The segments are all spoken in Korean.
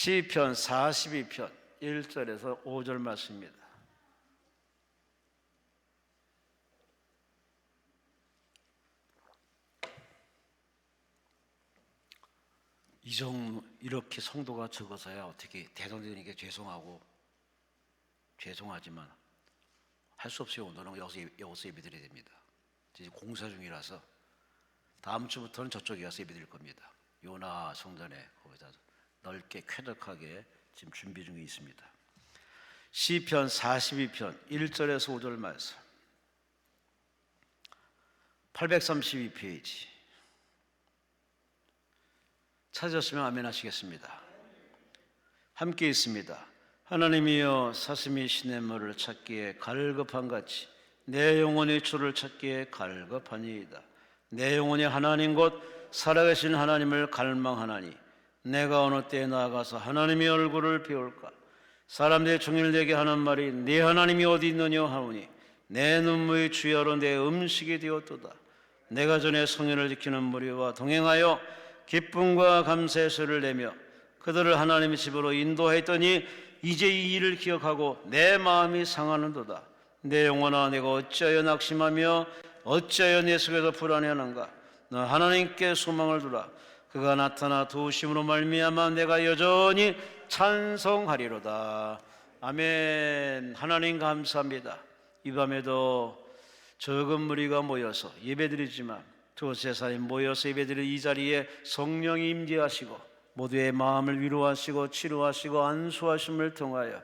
시편 42편 1절에서 5절 말씀입니다. 이렇게 성도가 적어서야 어떻게 대성전에게 죄송하지만 할 수 없이 오늘은 여기서 예배드려야 됩니다. 이제 공사 중이라서 다음 주부터는 저쪽에 가서 예배드릴 겁니다. 요나 성전에 거기다 넓게 쾌적하게 지금 준비 중에 있습니다. 시편 42편 1절에서 5절 말씀, 832페이지 찾으셨으면 아멘 하시겠습니다. 함께 있습니다. 하나님이여, 사슴이 시냇물을 찾기에 갈급한 같이 내 영혼이 주를 찾기에 갈급하니이다. 내 영혼이 하나님 곧 살아계신 하나님을 갈망하나니 내가 어느 때에 나아가서 하나님의 얼굴을 배울까? 사람들의 종일 내게 하는 말이 네 하나님이 어디 있느냐 하오니 내 눈물이 주야로 내 음식이 되었도다. 내가 전에 성전을 지키는 무리와 동행하여 기쁨과 감사의 소리를 내며 그들을 하나님의 집으로 인도했더니 이제 이 일을 기억하고 내 마음이 상하는도다. 내 영혼아, 내가 어찌하여 낙심하며 어찌하여 내 속에서 불안해하는가? 너 하나님께 소망을 두라. 그가 나타나 도우심으로 말미암아 내가 여전히 찬송하리로다. 아멘. 하나님 감사합니다. 이 밤에도 적은 무리가 모여서 예배드리지만 두세 사람이 모여서 예배드리는 이 자리에 성령이 임재하시고 모두의 마음을 위로하시고 치료하시고 안수하심을 통하여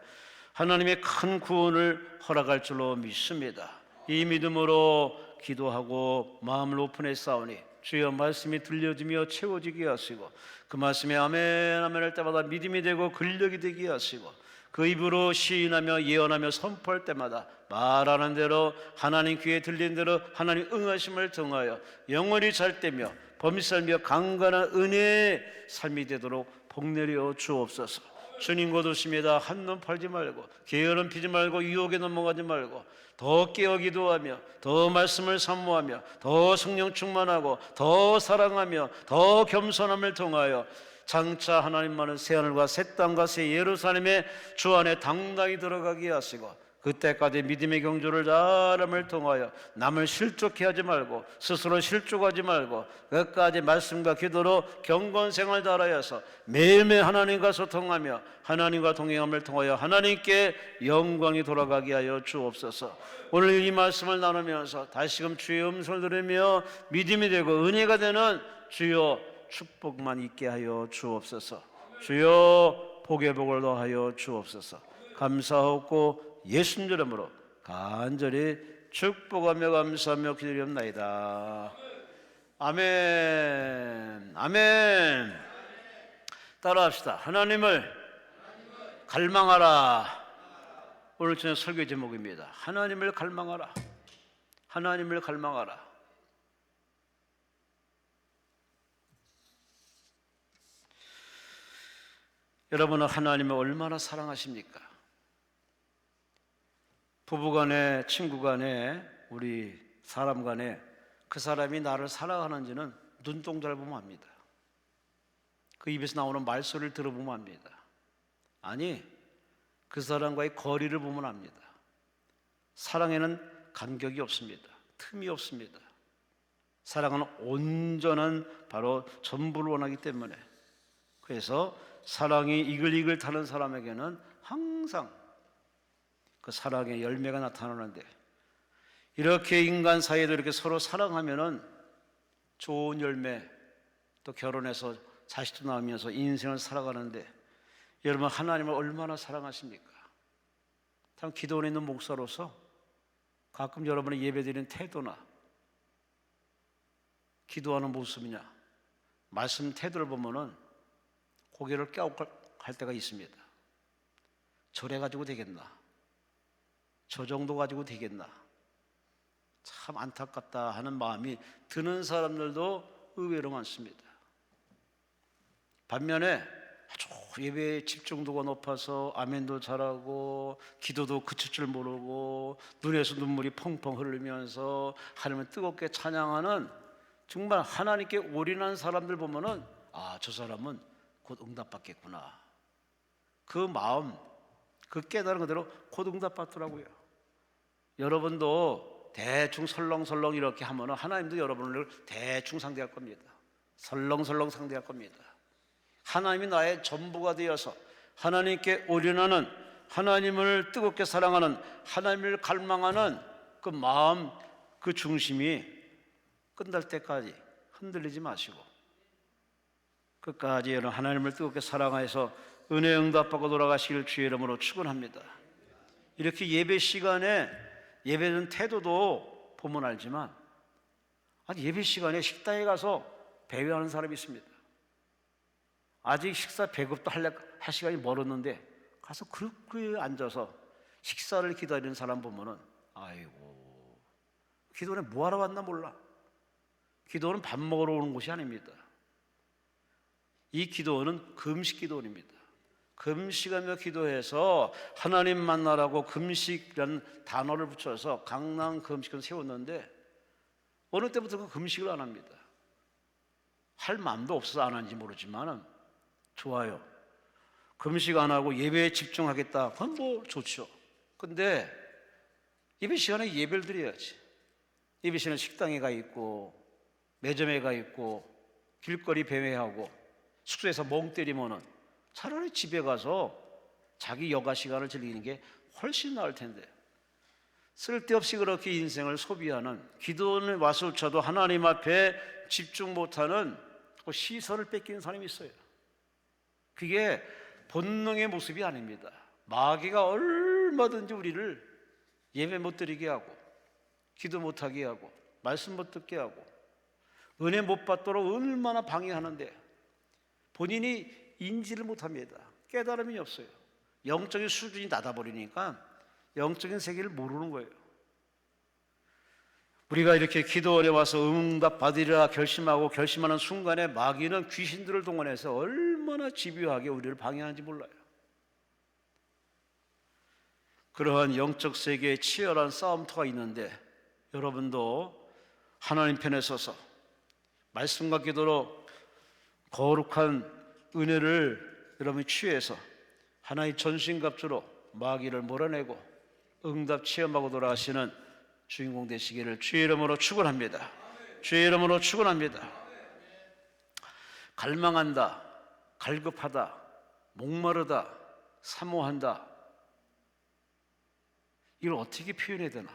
하나님의 큰 구원을 허락할 줄로 믿습니다. 이 믿음으로 기도하고 마음을 오픈해 싸우니 주여 말씀이 들려지며 채워지게 하시고 그 말씀에 아멘 아멘 할 때마다 믿음이 되고 근력이 되게 하시고 그 입으로 시인하며 예언하며 선포할 때마다 말하는 대로 하나님 귀에 들린 대로 하나님 응하심을 통하여 영원히 잘되며 범살며 강건한 은혜의 삶이 되도록 복내려 주옵소서. 주님 곧 오십니다. 한눈 팔지 말고 게으름 피지 말고 유혹에 넘어가지 말고 더 깨어 기도하며 더 말씀을 사모하며 더 성령 충만하고 더 사랑하며 더 겸손함을 통하여 장차 하나님만은 새하늘과 새 땅과 새 예루살렘에 주 안에 당당히 들어가게 하시고 그때까지 믿음의 경주를 잘함을 통하여 남을 실족해 하지 말고 스스로 실족하지 말고 끝까지 말씀과 기도로 경건 생활 달아야서 매일매일 하나님과 소통하며 하나님과 동행함을 통하여 하나님께 영광이 돌아가게 하여 주옵소서. 오늘 이 말씀을 나누면서 다시금 주의 음성을 들으며 믿음이 되고 은혜가 되는 주여 축복만 있게 하여 주옵소서. 주여 복의 복을 더하여 주옵소서. 감사하고 예수님 이름으로 간절히 축복하며 감사하며 기도리옵나이다. 아멘. 아멘. 따라합시다. 하나님을 갈망하라. 오늘 저녁 설교 제목입니다. 하나님을 갈망하라. 하나님을 갈망하라. 여러분은 하나님을 얼마나 사랑하십니까? 부부간에, 친구간에, 우리 사람간에 그 사람이 나를 사랑하는지는 눈동자를 보면 압니다. 그 입에서 나오는 말소리를 들어보면 압니다. 아니, 그 사람과의 거리를 보면 압니다. 사랑에는 간격이 없습니다. 틈이 없습니다. 사랑은 온전한 바로 전부를 원하기 때문에 그래서 사랑이 이글이글 타는 사람에게는 항상 그 사랑의 열매가 나타나는데 이렇게 인간 사이에도 이렇게 서로 사랑하면은 좋은 열매 또 결혼해서 자식도 낳으면서 인생을 살아가는데 여러분 하나님을 얼마나 사랑하십니까? 참 기도원에 있는 목사로서 가끔 여러분의 예배드리는 태도나 기도하는 모습이냐 말씀 태도를 보면은 고개를 갸웃할 때가 있습니다. 저래 가지고 되겠나? 저 정도 가지고 되겠나? 참 안타깝다 하는 마음이 드는 사람들도 의외로 많습니다. 반면에 아주 예배에 집중도가 높아서 아멘도 잘하고 기도도 그칠 줄 모르고 눈에서 눈물이 펑펑 흐르면서 하나님을 뜨겁게 찬양하는 정말 하나님께 올인한 사람들 보면은 아, 저 사람은 곧 응답받겠구나. 그 마음, 그 깨달은 그대로 곧 응답받더라고요. 여러분도 대충 설렁설렁 이렇게 하면 하나님도 여러분을 대충 상대할 겁니다. 설렁설렁 상대할 겁니다. 하나님이 나의 전부가 되어서 하나님께 올인하는, 하나님을 뜨겁게 사랑하는, 하나님을 갈망하는 그 마음, 그 중심이 끝날 때까지 흔들리지 마시고 끝까지 여러분 하나님을 뜨겁게 사랑하여서 은혜 응답받고 돌아가시길 주의 이름으로 축원합니다. 이렇게 예배 시간에 예배는 태도도 보면 알지만, 아니 예배 시간에 식당에 가서 배회하는 사람이 있습니다. 아직 식사 배급도 할 시간이 멀었는데 가서 그렇게 앉아서 식사를 기다리는 사람 보면은 아이고, 기도는 뭐하러 왔나 몰라. 기도는 밥 먹으러 오는 곳이 아닙니다. 이 기도는 금식 기도입니다. 금식하며 기도해서 하나님 만나라고 금식이라는 단어를 붙여서 강남 금식을 세웠는데 어느 때부터 그 금식을 안 합니다. 할 마음도 없어서 안 하는지 모르지만 좋아요. 금식 안 하고 예배에 집중하겠다. 그건 뭐 좋죠. 근데 예배 시간에 예배를 드려야지. 예배 시간에 식당에 가 있고 매점에 가 있고 길거리 배회하고 숙소에서 멍 때리면은 차라리 집에 가서 자기 여가 시간을 즐기는 게 훨씬 나을 텐데, 쓸데없이 그렇게 인생을 소비하는, 기도원에 와서조차도 하나님 앞에 집중 못하는 그 시선을 뺏기는 사람이 있어요. 그게 본능의 모습이 아닙니다. 마귀가 얼마든지 우리를 예배 못 드리게 하고 기도 못하게 하고 말씀 못 듣게 하고 은혜 못 받도록 얼마나 방해하는데 본인이 인지를 못합니다. 깨달음이 없어요. 영적인 수준이 낮아버리니까 영적인 세계를 모르는 거예요. 우리가 이렇게 기도원에 와서 응답 받으리라 결심하고 결심하는 순간에 마귀는 귀신들을 동원해서 얼마나 집요하게 우리를 방해하는지 몰라요. 그러한 영적 세계에 치열한 싸움터가 있는데 여러분도 하나님 편에 서서 말씀과 기도로 거룩한 은혜를 여러분이 취해서 하나의 전신갑주로 마귀를 몰아내고 응답 체험하고 돌아가시는 주인공 되시기를 주의 이름으로 축원합니다. 주의 이름으로 축원합니다. 갈망한다, 갈급하다, 목마르다, 사모한다, 이걸 어떻게 표현해야 되나?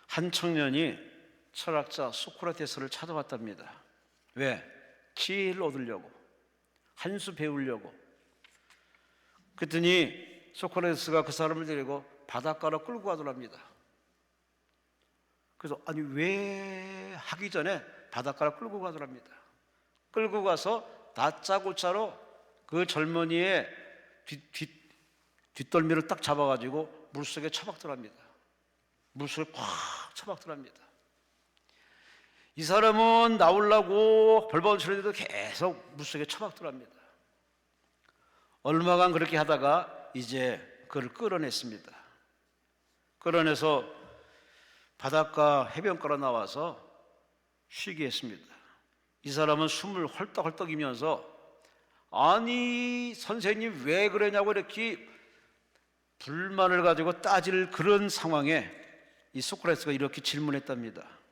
한 청년이 철학자 소크라테스를 찾아왔답니다. 왜? 지혜를 얻으려고, 한 수 배우려고. 그랬더니 소크라테스가 그 사람을 데리고 바닷가로 끌고 가더랍니다. 그래서 아니 왜 하기 전에 바닷가로 끌고 가더랍니다. 끌고 가서 다짜고짜로 그 젊은이의 뒷덜미를 딱 잡아가지고 물속에 처박더랍니다. 물속에 꽉 처박더랍니다. 이 사람은 나오려고 벌벌 치는데도 계속 물속에 처박더랍니다. 얼마간 그렇게 하다가 이제 그를 끌어냈습니다. 끌어내서 바닷가 해변가로 나와서 쉬게 했습니다. 이 사람은 숨을 헐떡헐떡이면서 아니 선생님 왜 그러냐고 이렇게 불만을 가지고 따질 그런 상황에 이 소크라테스가 이렇게 질문했답니다.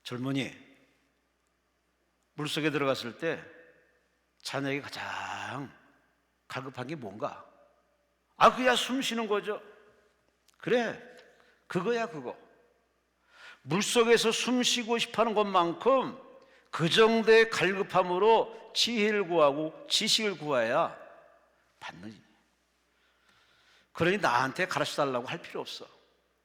젊은이, 물속에 들어갔을 때 자네에게 가장 갈급한 게 뭔가? 아, 그야 숨 쉬는 거죠. 그래, 그거야 그거. 물속에서 숨 쉬고 싶어하는 것만큼 그 정도의 갈급함으로 지혜를 구하고 지식을 구해야 받는. 그러니 나한테 가르쳐달라고 할 필요 없어.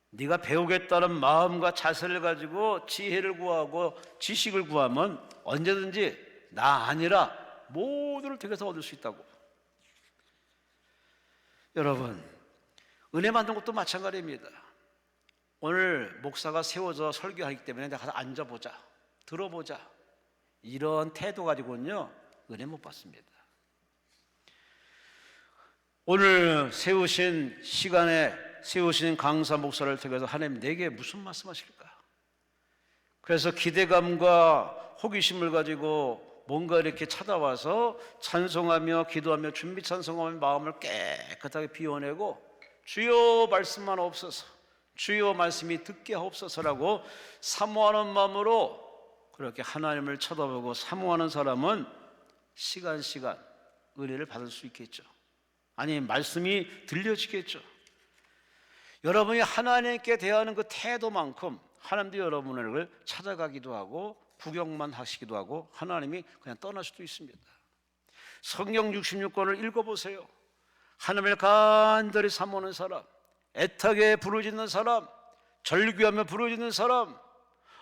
네가 배우겠다는 마음과 자세를 가지고 지혜를 구하고 지식을 구하면 언제든지 나 아니라 모두를 덕에서 얻을 수 있다고. 여러분, 은혜 받는 것도 마찬가지입니다. 오늘 목사가 세워져 설교하기 때문에 내가 가서 앉아보자, 들어보자, 이런 태도 가지고는요 은혜 못 받습니다. 오늘 세우신 시간에 세우신 강사 목사를 통해서 하나님 내게 무슨 말씀하실까? 그래서 기대감과 호기심을 가지고 뭔가 이렇게 찾아와서 찬송하며 기도하며 준비 찬송하며 마음을 깨끗하게 비워내고 주여 말씀만 없어서, 주여 말씀이 듣게 하옵소서라고 사모하는 마음으로 그렇게 하나님을 쳐다보고 사모하는 사람은 시간 은혜를 받을 수 있겠죠. 아니, 말씀이 들려지겠죠. 여러분이 하나님께 대하는 그 태도만큼 하나님도 여러분을 찾아가기도 하고 구경만 하시기도 하고 하나님이 그냥 떠날 수도 있습니다. 성경 66권을 읽어보세요. 하나님을 간절히 사모하는 사람, 애타게 부르짖는 사람, 절규하며 부르짖는 사람,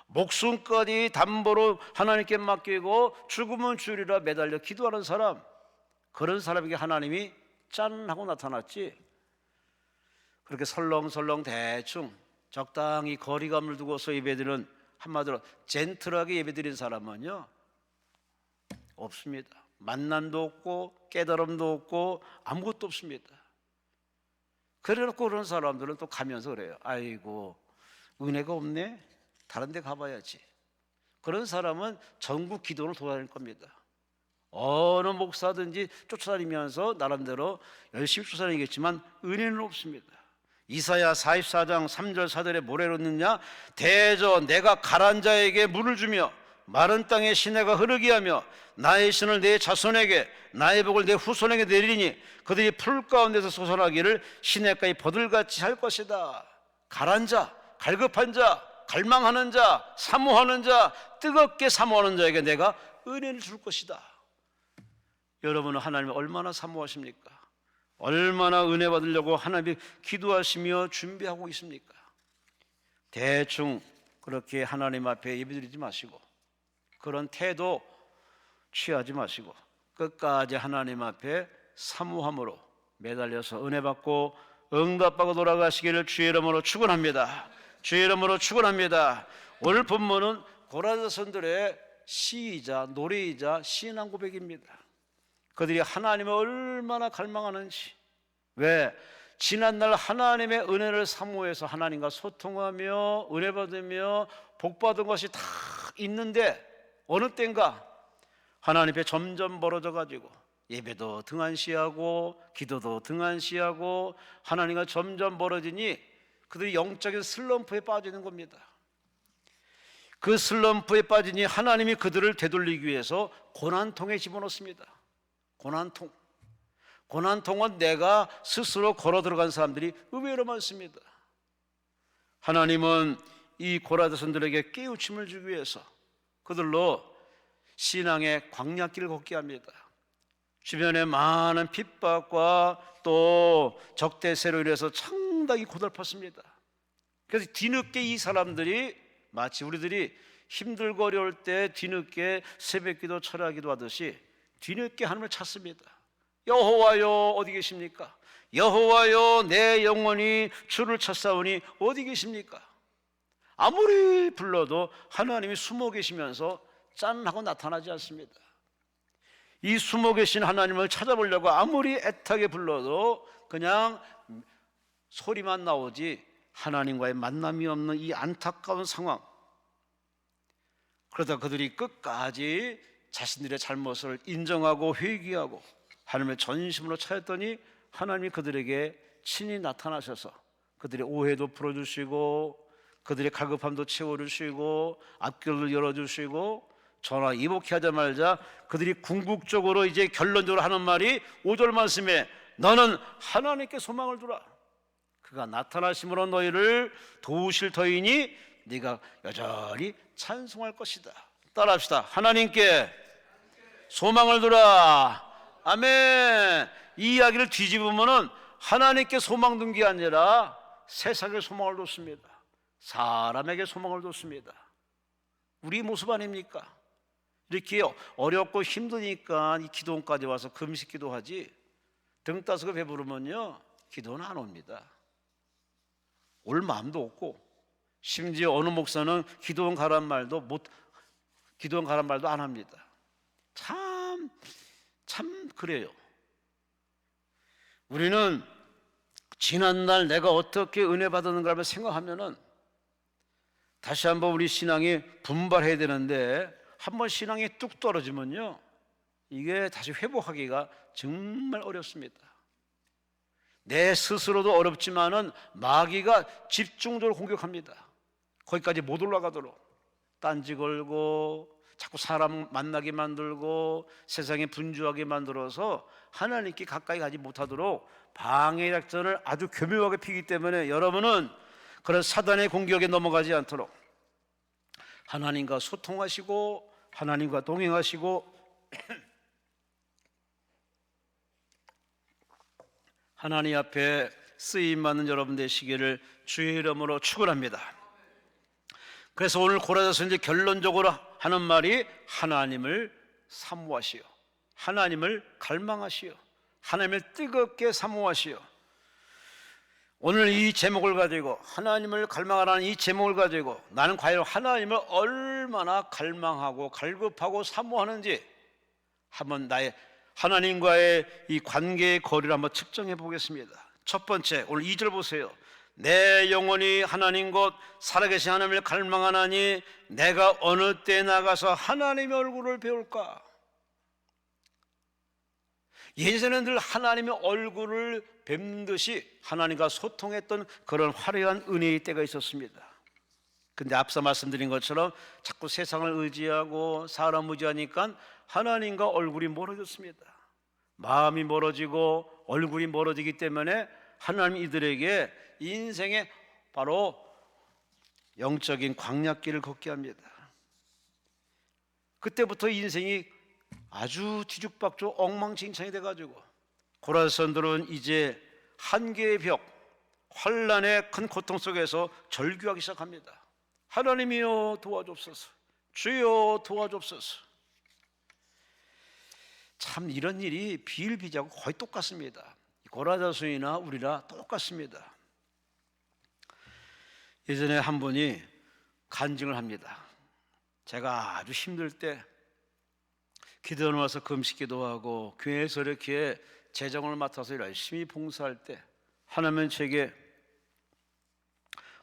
목숨까지 담보로 하나님께 맡기고 죽으면 주리라 매달려 기도하는 사람, 그런 사람에게 하나님이 짠 하고 나타났지, 그렇게 설렁설렁 대충 적당히 거리감을 두고서 예배드리는, 한마디로 젠틀하게 예배드리는 사람은요 없습니다. 만남도 없고 깨달음도 없고 아무것도 없습니다. 그래놓고 그런 사람들은 또 가면서 그래요. 아이고, 은혜가 없네, 다른 데 가봐야지. 그런 사람은 전국 기도를 돌아다닐 겁니다. 어느 목사든지 쫓아다니면서 나름대로 열심히 쫓아다니겠지만 은혜는 없습니다. 이사야 44장 3절 4절에 뭐라고 했느냐? 대저 내가 가란 자에게 물을 주며 마른 땅에 시내가 흐르게 하며 나의 신을 내 자손에게 나의 복을 내 후손에게 내리니 그들이 풀 가운데서 솟아나기를 시내가에 버들같이 할 것이다. 가란 자, 갈급한 자, 갈망하는 자, 사모하는 자, 뜨겁게 사모하는 자에게 내가 은혜를 줄 것이다. 여러분은 하나님을 얼마나 사모하십니까? 얼마나 은혜 받으려고 하나님이 기도하시며 준비하고 있습니까? 대충 그렇게 하나님 앞에 예배드리지 마시고, 그런 태도 취하지 마시고 끝까지 하나님 앞에 사모함으로 매달려서 은혜 받고 응답받고 돌아가시기를 주의 이름으로 축원합니다. 주의 이름으로 축원합니다. 오늘 본문은 고라자손들의 시이자 노래이자 신앙 고백입니다. 그들이 하나님을 얼마나 갈망하는지, 왜? 지난날 하나님의 은혜를 사모해서 하나님과 소통하며 은혜 받으며 복 받은 것이 다 있는데 어느 때인가 하나님 앞에 점점 멀어져 가지고 예배도 등한시하고 기도도 등한시하고 하나님과 점점 멀어지니 그들이 영적인 슬럼프에 빠지는 겁니다. 그 슬럼프에 빠지니 하나님이 그들을 되돌리기 위해서 고난통에 집어넣습니다. 고난통은 내가 스스로 걸어 들어간 사람들이 의외로 많습니다. 하나님은 이 고라자손들에게 깨우침을 주기 위해서 그들로 신앙의 광야길을 걷게 합니다. 주변에 많은 핍박과 또 적대세로 인해서 상당히 고달팠습니다. 그래서 뒤늦게 이 사람들이 마치 우리들이 힘들고 어려울 때 뒤늦게 새벽기도 철야기도 하듯이 뒤늦게 하나님을 찾습니다. 여호와여 어디 계십니까? 여호와여 내 영혼이 주를 찾사오니 어디 계십니까? 아무리 불러도 하나님이 숨어 계시면서 짠 하고 나타나지 않습니다. 이 숨어 계신 하나님을 찾아보려고 아무리 애타게 불러도 그냥 소리만 나오지 하나님과의 만남이 없는 이 안타까운 상황. 그러다 그들이 끝까지 자신들의 잘못을 인정하고 회개하고 하나님의 전심으로 찾았더니 하나님이 그들에게 친히 나타나셔서 그들의 오해도 풀어주시고 그들의 갈급함도 채워주시고 앞길을 열어주시고 전화 이복해 하자마자 그들이 궁극적으로 이제 결론적으로 하는 말이 5절 말씀에 너는 하나님께 소망을 두라. 그가 나타나심으로 너희를 도우실 터이니 네가 여전히 찬송할 것이다. 따라합시다. 하나님께 소망을 두라. 아멘. 이 이야기를 뒤집으면은 하나님께 소망 둔 게 아니라 세상에 소망을 뒀습니다. 사람에게 소망을 뒀습니다. 우리 모습 아닙니까? 이렇게 어렵고 힘드니까 이 기도원까지 와서 금식 기도하지 등 따스고 배부르면요 기도는 안 옵니다. 올 마음도 없고 심지어 어느 목사는 기도원 가란 말도 안 합니다. 참 그래요. 우리는 지난날 내가 어떻게 은혜 받았는가를 생각하면은 다시 한번 우리 신앙이 분발해야 되는데 한번 신앙이 뚝 떨어지면요, 이게 다시 회복하기가 정말 어렵습니다. 내 스스로도 어렵지만은 마귀가 집중적으로 공격합니다. 거기까지 못 올라가도록 딴지 걸고 자꾸 사람 만나게 만들고 세상에 분주하게 만들어서 하나님께 가까이 가지 못하도록 방해 작전을 아주 교묘하게 피기 때문에 여러분은 그런 사단의 공격에 넘어가지 않도록 하나님과 소통하시고 하나님과 동행하시고 하나님 앞에 쓰임받는 여러분 되시기를 주의 이름으로 축원합니다. 그래서 오늘 고라서서 이제 결론적으로 하는 말이 하나님을 사모하시오, 하나님을 갈망하시오, 하나님을 뜨겁게 사모하시오. 오늘 이 제목을 가지고, 하나님을 갈망하라는 이 제목을 가지고 나는 과연 하나님을 얼마나 갈망하고 갈급하고 사모하는지 한번 나의 하나님과의 이 관계의 거리를 한번 측정해 보겠습니다. 첫 번째, 오늘 2절 보세요. 내 영혼이 하나님 곧 살아계신 하나님을 갈망하나니 내가 어느 때 나가서 하나님의 얼굴을 배울까? 예전에는 늘 하나님의 얼굴을 뵙듯이 하나님과 소통했던 그런 화려한 은혜의 때가 있었습니다. 근데 앞서 말씀드린 것처럼 자꾸 세상을 의지하고 사람 의지하니까 하나님과 얼굴이 멀어졌습니다. 마음이 멀어지고 얼굴이 멀어지기 때문에 하나님 이들에게 인생의 바로 영적인 광야길을 걷게 합니다. 그때부터 인생이 아주 뒤죽박죽 엉망진창이 돼가지고 고라선들은 이제 한계의 벽, 환난의 큰 고통 속에서 절규하기 시작합니다. 하나님이여 도와주옵소서, 주여 도와주옵소서. 참 이런 일이 비일비재하고 거의 똑같습니다. 고라자손이나 우리나 똑같습니다. 예전에 한 분이 간증을 합니다. 제가 아주 힘들 때 기도원 와서 금식 기도하고 교회에서 이렇게 재정을 맡아서 열심히 봉사할 때 하나님은 제게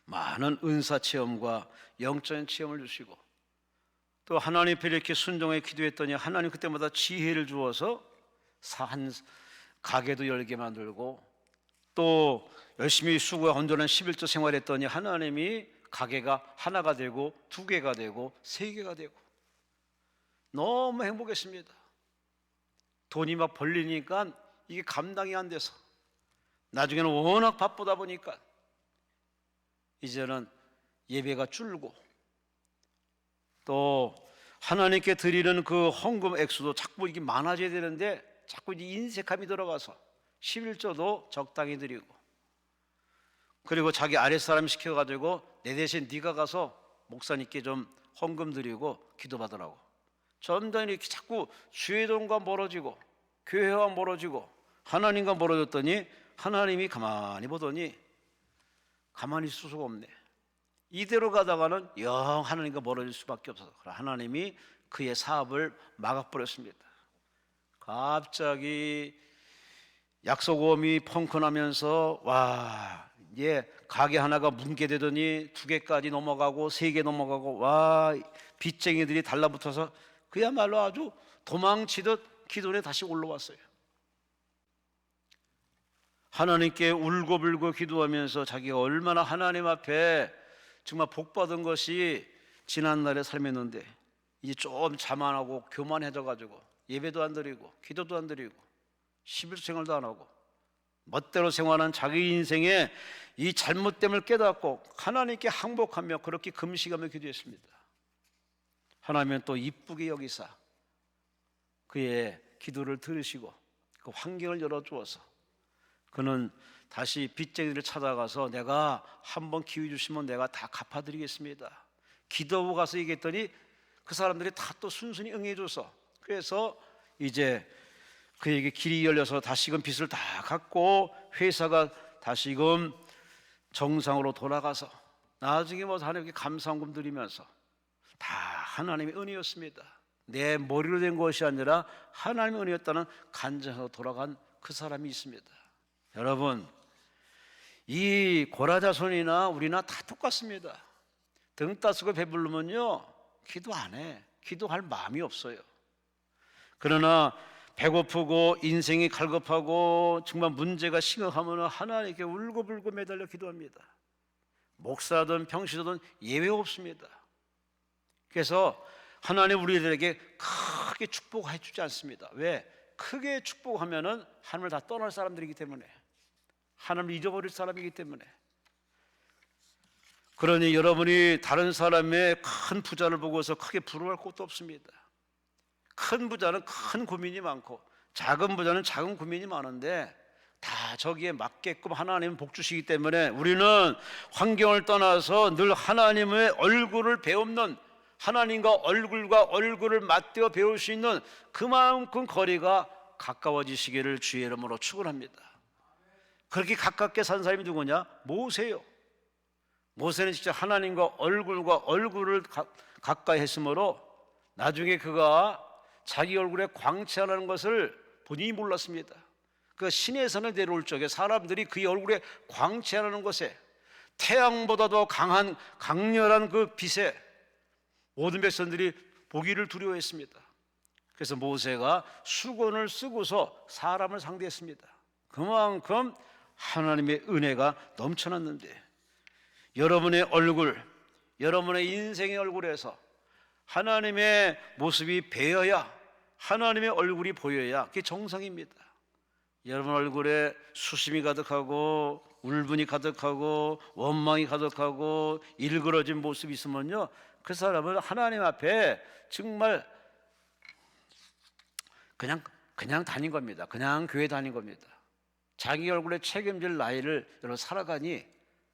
많은 은사 체험과 영적인 체험을 주시고 또 하나님 앞에 이렇게 순종해 기도했더니 하나님 그때마다 지혜를 주어서 한 가게도 열게 만들고 또 열심히 수고해 온전한 11조 생활했더니 하나님이 가게가 하나가 되고 2개가 되고 3개가 되고 너무 행복했습니다. 돈이 막 벌리니까 이게 감당이 안 돼서 나중에는 워낙 바쁘다 보니까 이제는 예배가 줄고 또 하나님께 드리는 그 헌금 액수도 자꾸 이게 많아져야 되는데 자꾸 이제 인색함이 들어가서 11조도 적당히 드리고 그리고 자기 아랫사람 시켜가지고 내 대신 네가 가서 목사님께 좀 헌금 드리고 기도받으라고 점점 이렇게 자꾸 주의 돈과 멀어지고 교회와 멀어지고 하나님과 멀어졌더니 하나님이 가만히 보더니 가만히 있을 수가 없네. 이대로 가다가는 영 하나님과 멀어질 수밖에 없어서 하나님이 그의 사업을 막아버렸습니다. 갑자기 약속음이 펑크나면서 와 이제 가게 하나가 뭉개되더니 2개까지 넘어가고 3개 넘어가고 와 빚쟁이들이 달라붙어서 그야말로 아주 도망치듯 기도에 다시 올라왔어요. 하나님께 울고불고 기도하면서 자기가 얼마나 하나님 앞에 정말 복받은 것이 지난날의 삶이었는데 이제 좀 자만하고 교만해져가지고 예배도 안 드리고 기도도 안 드리고 11조 생활도 안 하고 멋대로 생활하는 자기 인생의 이 잘못됨을 깨닫고 하나님께 항복하며 그렇게 금식하며 기도했습니다. 하나님은 또 이쁘게 여기사 그의 기도를 들으시고 그 환경을 열어주어서 그는 다시 빚쟁이를 찾아가서 내가 한번 기회 주시면 내가 다 갚아드리겠습니다. 기도하고 가서 얘기했더니 그 사람들이 다 또 순순히 응해줘서 그래서 이제 그에게 길이 열려서 다시금 빚을 다 갚고 회사가 다시금 정상으로 돌아가서 나중에 뭐 하나님께 감사헌금 드리면서 다 하나님의 은혜였습니다. 내 머리로 된 것이 아니라 하나님의 은혜였다는 간증하고 돌아간 그 사람이 있습니다. 여러분 이 고라자손이나 우리나 다 똑같습니다. 등 따스고 배부르면요 기도 안 해. 기도할 마음이 없어요. 그러나 배고프고 인생이 갈급하고 정말 문제가 심각하면 하나님께 울고불고 매달려 기도합니다. 목사든 평시든 예외 없습니다. 그래서 하나님 우리들에게 크게 축복해 주지 않습니다. 왜? 크게 축복하면은 하나님을 다 떠날 사람들이기 때문에, 하나님을 잊어버릴 사람이기 때문에. 그러니 여러분이 다른 사람의 큰 부자를 보고서 크게 부러워할 것도 없습니다. 큰 부자는 큰 고민이 많고 작은 부자는 작은 고민이 많은데 다 저기에 맞게끔 하나님은 복 주시기 때문에 우리는 환경을 떠나서 늘 하나님의 얼굴을 배우는, 하나님과 얼굴을 맞대어 배울 수 있는 그만큼 거리가 가까워지시기를 주의 이름으로 축원합니다. 그렇게 가깝게 산 사람이 누구냐? 모세요. 모세는 진짜 하나님과 얼굴을 가까이 했으므로 나중에 그가 자기 얼굴에 광채하는 것을 본인이 몰랐습니다. 그 신에서는 내려올 적에 사람들이 그의 얼굴에 광채하는 것에, 태양보다도 강렬한 그 빛에 모든 백성들이 보기를 두려워했습니다. 그래서 모세가 수건을 쓰고서 사람을 상대했습니다. 그만큼 하나님의 은혜가 넘쳐났는데, 여러분의 얼굴, 여러분의 인생의 얼굴에서 하나님의 모습이 배어야, 하나님의 얼굴이 보여야 그게 정상입니다. 여러분 얼굴에 수심이 가득하고 울분이 가득하고 원망이 가득하고 일그러진 모습이 있으면요, 그 사람은 하나님 앞에 정말 그냥 다닌 겁니다. 그냥 교회 다닌 겁니다. 자기 얼굴에 책임질 나이를 여러분 살아가니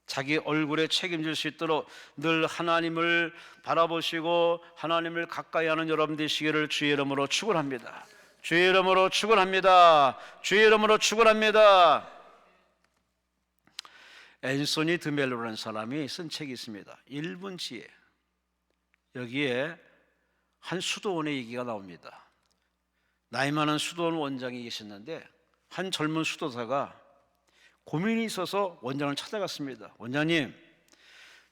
자기 얼굴에 책임질 수 있도록 늘 하나님을 바라보시고 하나님을 가까이 하는 여러분 되시기를 주의 이름으로 축원합니다. 주의 이름으로 축원합니다. 주의 이름으로 축원합니다. 앤소니 드멜로라는 사람이 쓴 책이 있습니다. 1분 지혜. 여기에 한 수도원의 얘기가 나옵니다. 나이 많은 수도원 원장이 계셨는데 한 젊은 수도사가 고민이 있어서 원장을 찾아갔습니다. 원장님,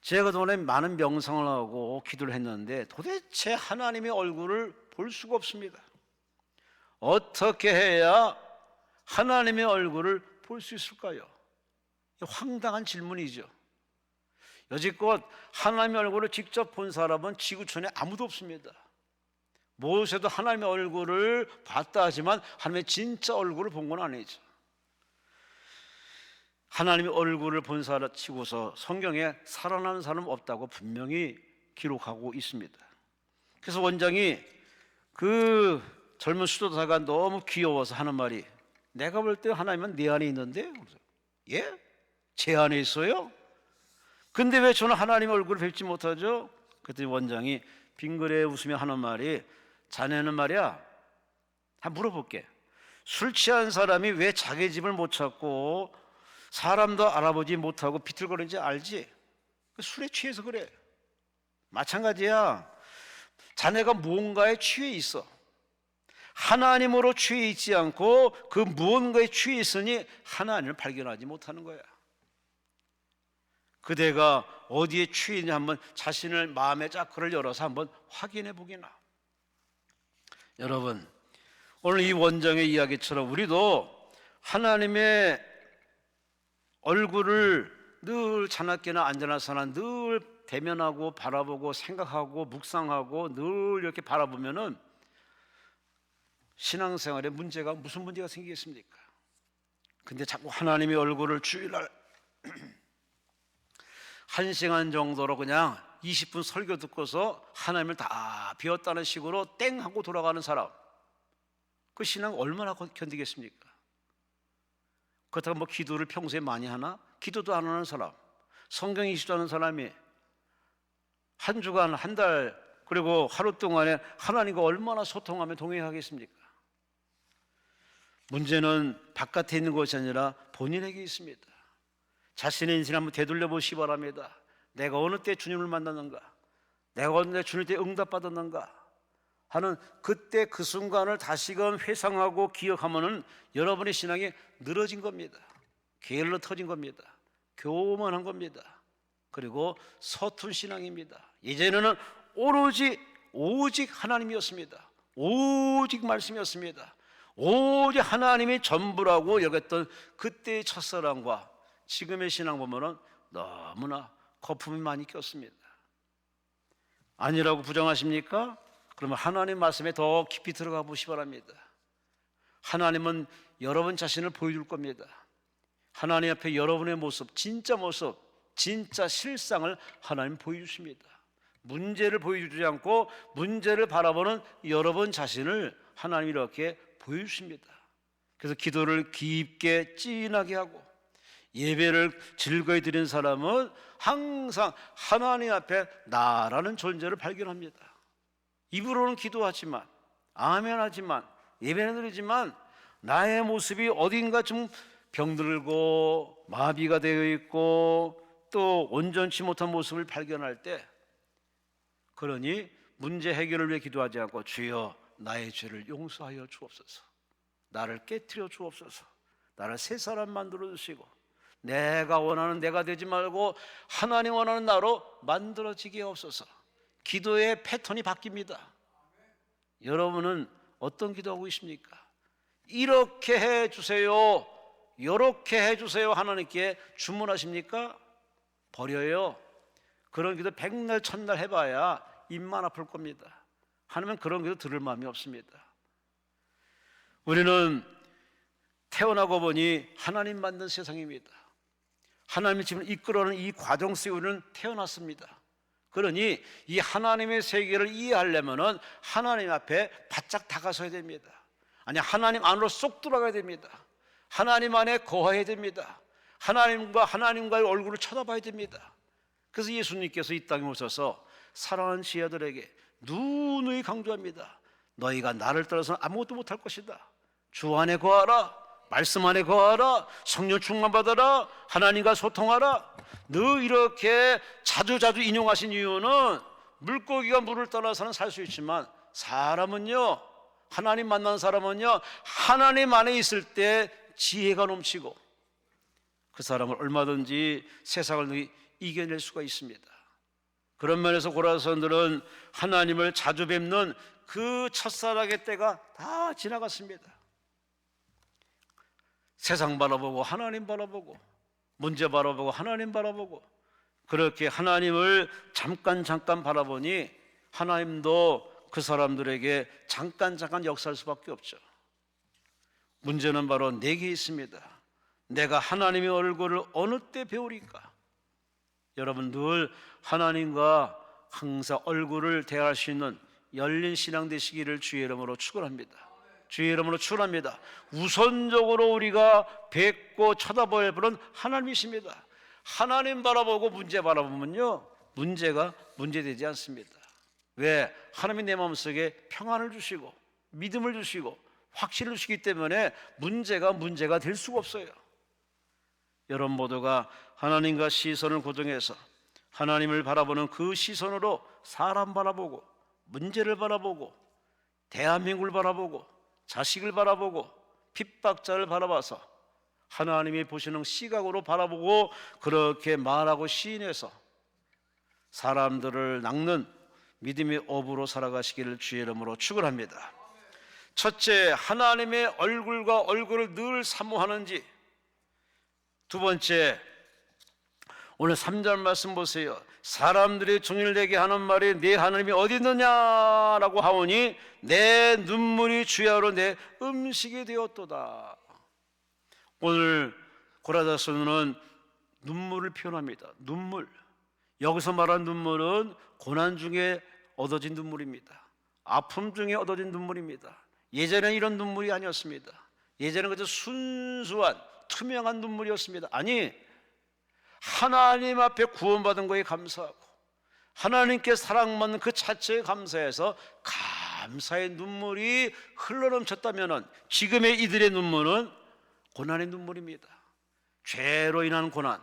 제가 그동안에 많은 명상을 하고 기도를 했는데 도대체 하나님의 얼굴을 볼 수가 없습니다. 어떻게 해야 하나님의 얼굴을 볼 수 있을까요? 황당한 질문이죠. 여지껏 하나님의 얼굴을 직접 본 사람은 지구촌에 아무도 없습니다. 모세도 하나님의 얼굴을 봤다 하지만 하나님의 진짜 얼굴을 본 건 아니죠. 하나님의 얼굴을 본 사람 치고서 성경에 살아나는 사람 없다고 분명히 기록하고 있습니다. 그래서 원장이 그 젊은 수도사가 너무 귀여워서 하는 말이, 내가 볼 때 하나님은 내 안에 있는데? 예? 제 안에 있어요? 근데 왜 저는 하나님의 얼굴을 뵙지 못하죠? 그랬더니 원장이 빙그레 웃으며 하는 말이, 자네는 말이야, 한번 물어볼게. 술 취한 사람이 왜 자기 집을 못 찾고 사람도 알아보지 못하고 비틀거리는지 알지? 술에 취해서 그래. 마찬가지야. 자네가 무언가에 취해 있어. 하나님으로 취해 있지 않고 그 무언가에 취해 있으니 하나님을 발견하지 못하는 거야. 그대가 어디에 취해 있냐 한번 자신을 마음의 자크를 열어서 한번 확인해 보기나. 여러분, 오늘 이 원장의 이야기처럼 우리도 하나님의 얼굴을 늘 자나깨나 안전하사나 늘 대면하고 바라보고 생각하고 묵상하고 늘 이렇게 바라보면은 신앙생활에 무슨 문제가 생기겠습니까? 근데 자꾸 하나님의 얼굴을 주일날 1시간 정도로 그냥 20분 설교 듣고서 하나님을 다 비웠다는 식으로 땡 하고 돌아가는 사람, 그 신앙 얼마나 견디겠습니까? 그렇다고 뭐 기도를 평소에 많이 하나? 기도도 안 하는 사람, 성경 읽지도 않은 사람이 한 주간, 한 달, 그리고 하루 동안에 하나님과 얼마나 소통하며 동행하겠습니까? 문제는 바깥에 있는 것이 아니라 본인에게 있습니다. 자신의 인생을 한번 되돌려 보시기 바랍니다. 내가 어느 때 주님을 만났는가? 내가 어느 때 주님 때 응답받았는가? 하는 그때 그 순간을 다시금 회상하고 기억하면은 여러분의 신앙이 늘어진 겁니다. 게을러 터진 겁니다. 교만한 겁니다. 그리고 서툰 신앙입니다. 이제는 오직 하나님이었습니다. 오직 말씀이었습니다. 오직 하나님이 전부라고 여겼던 그때의 첫사랑과 지금의 신앙 보면은 너무나 거품이 많이 꼈습니다. 아니라고 부정하십니까? 그러면 하나님 말씀에 더 깊이 들어가 보시기 바랍니다. 하나님은 여러분 자신을 보여줄 겁니다. 하나님 앞에 여러분의 모습, 진짜 실상을 하나님 보여주십니다. 문제를 보여주지 않고 문제를 바라보는 여러분 자신을 하나님이 이렇게 보여주십니다. 그래서 기도를 깊게 찐하게 하고 예배를 즐거이 드리는 사람은 항상 하나님 앞에 나라는 존재를 발견합니다. 입으로는 기도하지만, 아멘하지만, 예배는 드리지만 나의 모습이 어딘가 좀 병들고 마비가 되어 있고 또 온전치 못한 모습을 발견할 때, 그러니 문제 해결을 위해 기도하지 않고 주여 나의 죄를 용서하여 주옵소서, 나를 깨트려 주옵소서, 나를 새 사람 만들어 주시고 내가 원하는 내가 되지 말고 하나님 원하는 나로 만들어지게 하옵소서. 기도의 패턴이 바뀝니다. 여러분은 어떤 기도하고 계십니까? 이렇게 해주세요, 이렇게 해주세요 하나님께 주문하십니까? 버려요. 그런 기도 백날 천날 해봐야 입만 아플 겁니다. 하나님은 그런 기도 들을 마음이 없습니다. 우리는 태어나고 보니 하나님 만든 세상입니다. 하나님이 지금 이끌어오는 이 과정 속에 우리는 태어났습니다. 그러니 이 하나님의 세계를 이해하려면 하나님 앞에 바짝 다가서야 됩니다. 아니, 하나님 안으로 쏙 들어가야 됩니다. 하나님 안에 거해야 됩니다. 하나님과의 얼굴을 쳐다봐야 됩니다. 그래서 예수님께서 이 땅에 오셔서 사랑하는 지혜들에게 누누이 강조합니다. 너희가 나를 떠나서는 아무것도 못할 것이다. 주 안에 거하라, 말씀 안에 거하라, 성령 충만 받아라, 하나님과 소통하라. 늘 이렇게 자주 인용하신 이유는 물고기가 물을 떠나서는 살 수 있지만 사람은요, 하나님 만난 사람은요, 하나님 안에 있을 때 지혜가 넘치고 그 사람을 얼마든지 세상을 이겨낼 수가 있습니다. 그런 면에서 고라선들은 하나님을 자주 뵙는 그 첫사랑의 때가 다 지나갔습니다. 세상 바라보고 하나님 바라보고 문제 바라보고 하나님 바라보고 그렇게 하나님을 잠깐 바라보니 하나님도 그 사람들에게 잠깐 역사할 수밖에 없죠. 문제는 바로 내게 있습니다. 내가 하나님의 얼굴을 어느 때 배우리까? 여러분 늘 하나님과 항상 얼굴을 대할 수 있는 열린 신앙 되시기를 주의 이름으로 축원합니다. 주의 이름으로 축원합니다. 우선적으로 우리가 뵙고 쳐다볼 분은 하나님이십니다. 하나님 바라보고 문제 바라보면요, 문제가 문제되지 않습니다. 왜? 하나님이 내 마음속에 평안을 주시고 믿음을 주시고 확신을 주시기 때문에 문제가 될 수가 없어요. 여러분 모두가 하나님과 시선을 고정해서 하나님을 바라보는 그 시선으로 사람 바라보고 문제를 바라보고 대한민국을 바라보고 자식을 바라보고 핍박자를 바라봐서 하나님이 보시는 시각으로 바라보고 그렇게 말하고 시인해서 사람들을 낚는 믿음의 업으로 살아가시기를 주의 이름으로 축원합니다. 첫째, 하나님의 얼굴과 얼굴을 늘 사모하는지. 두 번째, 오늘 3절 말씀 보세요. 사람들이 종일 내게 하는 말이 네 하나님이 어디 있느냐라고 하오니 내 눈물이 주야로 내 음식이 되었도다. 오늘 고라다서는 눈물을 표현합니다. 눈물. 여기서 말한 눈물은 고난 중에 얻어진 눈물입니다. 아픔 중에 얻어진 눈물입니다. 예전에는 이런 눈물이 아니었습니다. 예전에는 그저 순수한 투명한 눈물이었습니다. 아니, 하나님 앞에 구원받은 거에 감사하고 하나님께 사랑받는 그 자체에 감사해서 감사의 눈물이 흘러넘쳤다면 지금의 이들의 눈물은 고난의 눈물입니다. 죄로 인한 고난,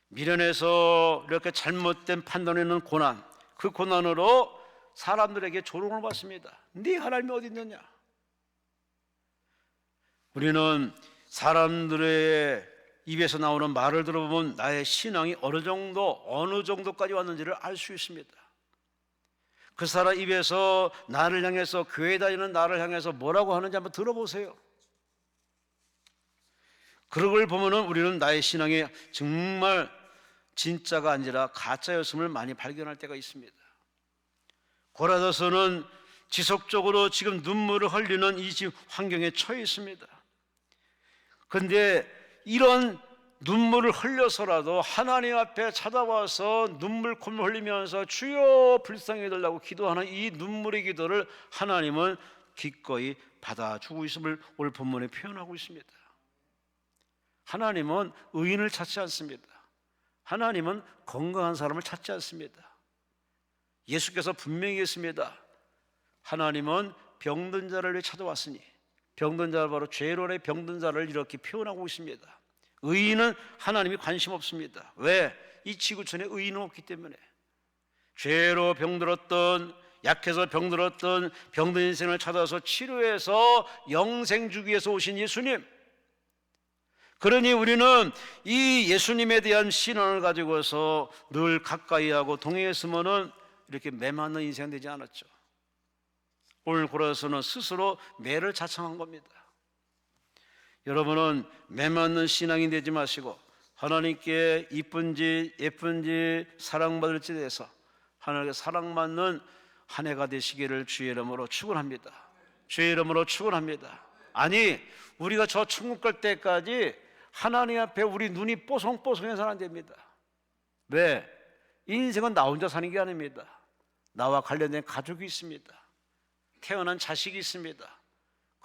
미련해서 이렇게 잘못된 판단에 있는 고난, 그 고난으로 사람들에게 조롱을 받습니다. 네 하나님이 어디 있느냐? 우리는 사람들의 입에서 나오는 말을 들어보면 나의 신앙이 어느 정도까지 왔는지를 알 수 있습니다. 그 사람 입에서 나를 향해서, 교회 다니는 나를 향해서 뭐라고 하는지 한번 들어보세요. 그런 걸 보면은 우리는 나의 신앙이 정말 진짜가 아니라 가짜였음을 많이 발견할 때가 있습니다. 고라도서는 지속적으로 지금 눈물을 흘리는 이 지금 환경에 처해 있습니다. 그런데 이런 눈물을 흘려서라도 하나님 앞에 찾아와서 눈물 콧물 흘리면서 주여 불쌍히 해달라고 기도하는 이 눈물의 기도를 하나님은 기꺼이 받아주고 있음을 오늘 본문에 표현하고 있습니다. 하나님은 의인을 찾지 않습니다. 하나님은 건강한 사람을 찾지 않습니다. 예수께서 분명히 했습니다. 하나님은 병든 자를 위해 찾아왔으니, 병든 자를 바로 죄로의 병든 자를 이렇게 표현하고 있습니다. 의인은 하나님이 관심 없습니다. 왜? 이 지구촌에 의인은 없기 때문에. 죄로 병들었던, 약해서 병들었던 병든 인생을 찾아서 치료해서 영생 주기 위해서 오신 예수님, 그러니 우리는 이 예수님에 대한 신앙을 가지고서 늘 가까이하고 동행했으면은 이렇게 매 맞는 인생 되지 않았죠. 오늘 고라도서는 스스로 매를 자청한 겁니다. 여러분은 매 맞는 신앙이 되지 마시고 하나님께 이쁜지 예쁜지 사랑받을지 대해서 하나님께 사랑받는 한 해가 되시기를 주의 이름으로 축원합니다. 주의 이름으로 축원합니다. 아니, 우리가 저 천국 갈 때까지 하나님 앞에 우리 눈이 뽀송뽀송해서는 안 됩니다. 왜? 인생은 나 혼자 사는 게 아닙니다. 나와 관련된 가족이 있습니다. 태어난 자식이 있습니다.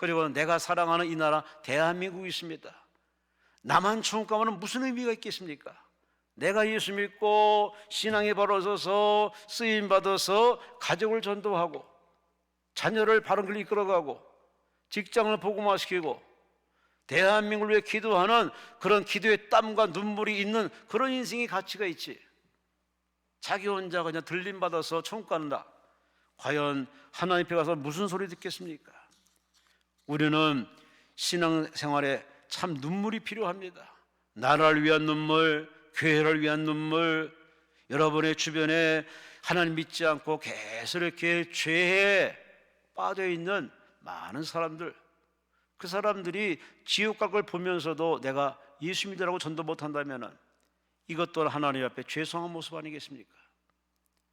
그리고 내가 사랑하는 이 나라 대한민국이 있습니다. 나만 천국 가면 무슨 의미가 있겠습니까? 내가 예수 믿고 신앙에 바로서서 쓰임 받아서 가족을 전도하고 자녀를 바른 길로 이끌어가고 직장을 복음화시키고 대한민국을 위해 기도하는 그런 기도의 땀과 눈물이 있는 그런 인생의 가치가 있지. 자기 혼자 그냥 들림받아서 천국 간다. 과연 하나님 앞에 가서 무슨 소리 듣겠습니까? 우리는 신앙생활에 참 눈물이 필요합니다. 나라를 위한 눈물, 교회를 위한 눈물, 여러분의 주변에 하나님 믿지 않고 계속 이렇게 죄에 빠져있는 많은 사람들, 그 사람들이 지옥 갈 걸 보면서도 내가 예수 믿으라고 전도 못한다면 이것 또한 하나님 앞에 죄송한 모습 아니겠습니까?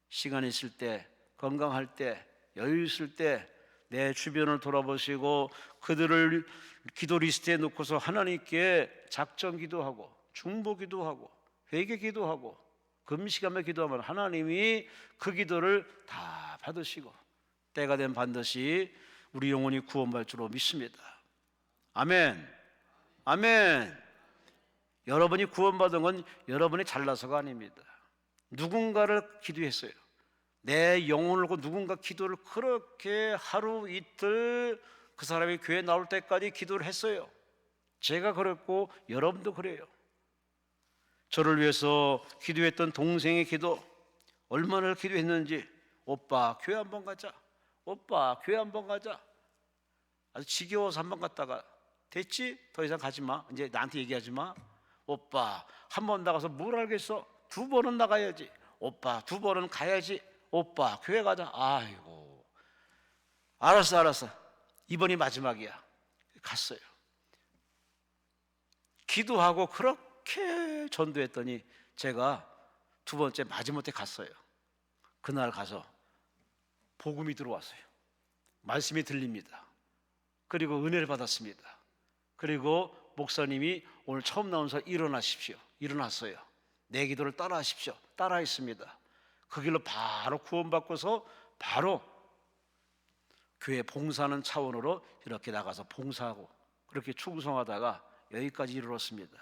시간 있을 때, 건강할 때, 여유 있을 때 내 주변을 돌아보시고 그들을 기도 리스트에 놓고서 하나님께 작정 기도하고 중보 기도하고 회개 기도하고 금식하며 기도하면 하나님이 그 기도를 다 받으시고 때가 되면 반드시 우리 영혼이 구원받을 줄로 믿습니다. 아멘. 아멘. 여러분이 구원받은 건 여러분이 잘나서가 아닙니다. 누군가를 기도했어요. 내 영혼을 놓고 누군가 기도를 그렇게 하루 이틀 그 사람이 교회 나올 때까지 기도를 했어요. 제가 그랬고 여러분도 그래요. 저를 위해서 기도했던 동생의 기도, 얼마나 기도했는지. 오빠 교회 한번 가자. 오빠 교회 한번 가자. 아주 지겨워서 한번 갔다가 됐지? 더 이상 가지 마. 이제 나한테 얘기하지 마. 오빠 한 번 나가서 뭘 알겠어? 2번은 나가야지. 오빠 2번은 가야지. 오빠 교회 가자. 아이고 알았어 이번이 마지막이야. 갔어요. 기도하고 그렇게 전도했더니 제가 2번째 마지못해 갔어요. 그날 가서 복음이 들어왔어요. 말씀이 들립니다. 그리고 은혜를 받았습니다. 그리고 목사님이 오늘 처음 나온서 일어나십시오. 일어났어요. 내 기도를 따라 하십시오. 따라 했습니다. 그 길로 바로 구원받고서 바로 교회 봉사하는 차원으로 이렇게 나가서 봉사하고 그렇게 충성하다가 여기까지 이르렀습니다.